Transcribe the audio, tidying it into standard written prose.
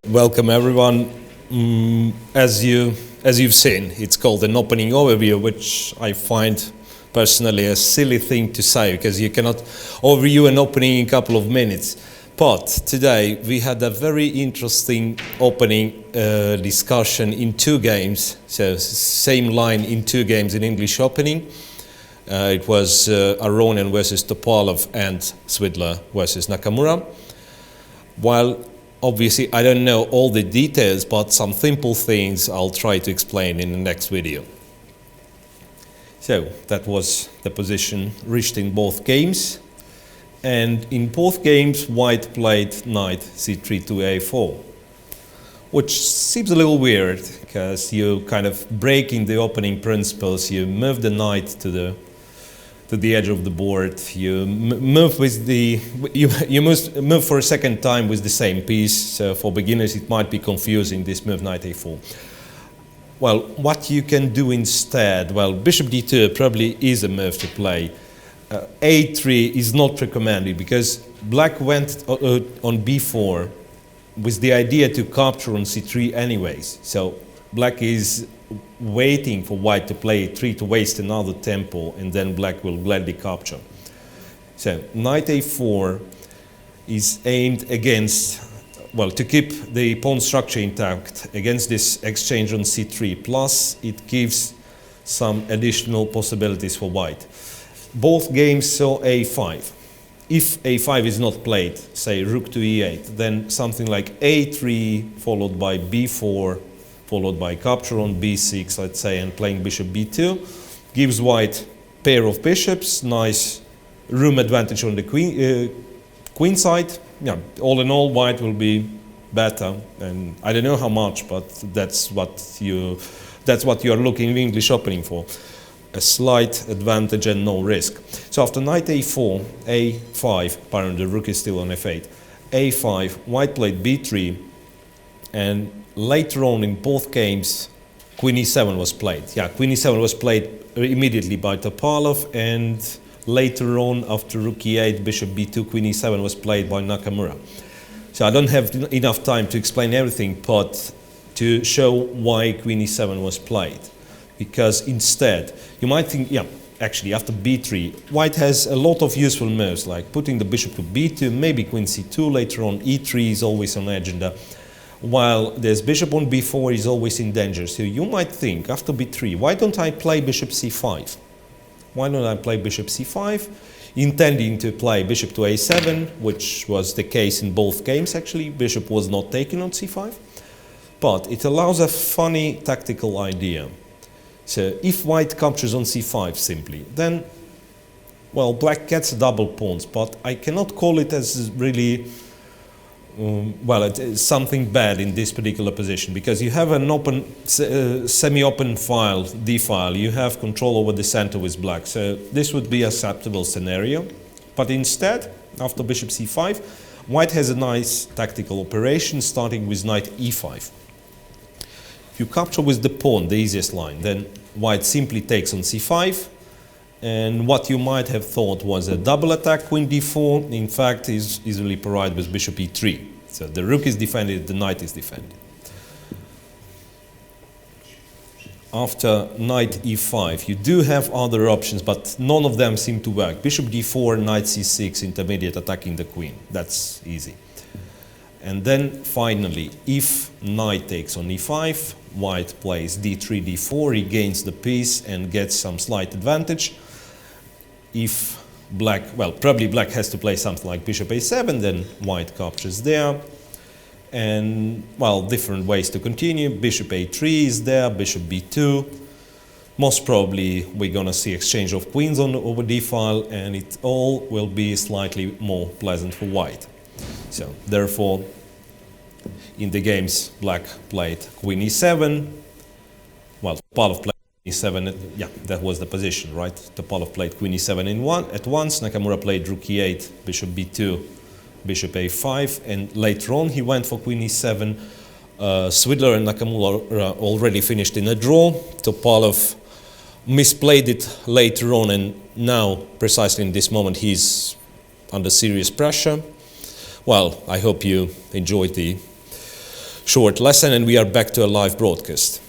Welcome everyone. As you've seen, it's called an opening overview, which I find personally a silly thing to say because you cannot overview an opening in a couple of minutes. But today we had a very interesting opening discussion in two games. So same line in two games in English opening. It was Aronian versus Topalov and Swidler versus Nakamura. While obviously, I don't know all the details, but some simple things I'll try to explain in the next video. So that was the position reached in both games. And in both games, White played knight c3 to a4, which seems a little weird because you're kind of breaking the opening principles. You move the knight to the edge of the board. You move with you move for a second time with the same piece. So for beginners, it might be confusing, this move knight a4. Well, what you can do instead? Well, bishop d2 probably is a move to play. a3 is not recommended because black went on b4 with the idea to capture on c3 anyways. So black is waiting for white to play a3 to waste another tempo, and then black will gladly capture. So knight a4 is aimed against, well, to keep the pawn structure intact against this exchange on c3, plus it gives some additional possibilities for white. Both games saw a5. If a5 is not played, say rook to e8, then something like a3 followed by b4 followed by capture on b6, let's say, and playing bishop b2, gives white pair of bishops, nice room advantage on the queen side. Yeah, all in all, white will be better, and I don't know how much, but that's what you are looking in English opening for. A slight advantage and no risk. So after knight a4, a5, apparently the rook is still on f8, a5, white played b3, and later on in both games, queen e7 was played. Yeah, queen e7 was played immediately by Topalov, and later on, after rook e8, bishop b2, queen e7 was played by Nakamura. So I don't have enough time to explain everything, but to show why queen e7 was played. Because instead, you might think, yeah, actually after b3, white has a lot of useful moves, like putting the bishop to b2, maybe queen c2 later on, e3 is always on agenda. While there's bishop on b4 is always in danger. So you might think, after b3, why don't I play bishop c5? Why don't I play bishop c5? Intending to play bishop to a7, which was the case in both games actually. Bishop was not taken on c5. But it allows a funny tactical idea. So if white captures on c5 simply, then, well, black gets double pawns, but I cannot call it as really well, it's something bad in this particular position, because you have an open, semi-open file, D file, you have control over the center with black, so this would be an acceptable scenario. But instead, after bishop c5, white has a nice tactical operation, starting with knight e5. If you capture with the pawn, the easiest line, then white simply takes on c5, and what you might have thought was a double attack, queen d4, in fact is easily parried with bishop e3. So the rook is defended, the knight is defended. After knight e5, you do have other options, but none of them seem to work. Bishop d4, knight c6, intermediate, attacking the queen. That's easy. And then finally, if knight takes on e5, white plays d3, d4, he gains the piece and gets some slight advantage. If black, well, probably black has to play something like bishop a7, then white captures there. And, well, different ways to continue. Bishop a3 is there, bishop b2. Most probably we're going to see exchange of queens on over d file, and it all will be slightly more pleasant for white. So, therefore, in the games, black played queen e7. Well, Topalov played e7, yeah, that was the position, right? Topalov played queen e7 at once, Nakamura played rook e8, bishop b2, bishop a5, and later on he went for queen e7. Swidler and Nakamura already finished in a draw. Topalov misplayed it later on, and now, precisely in this moment, he's under serious pressure. Well, I hope you enjoyed the short lesson, and we are back to a live broadcast.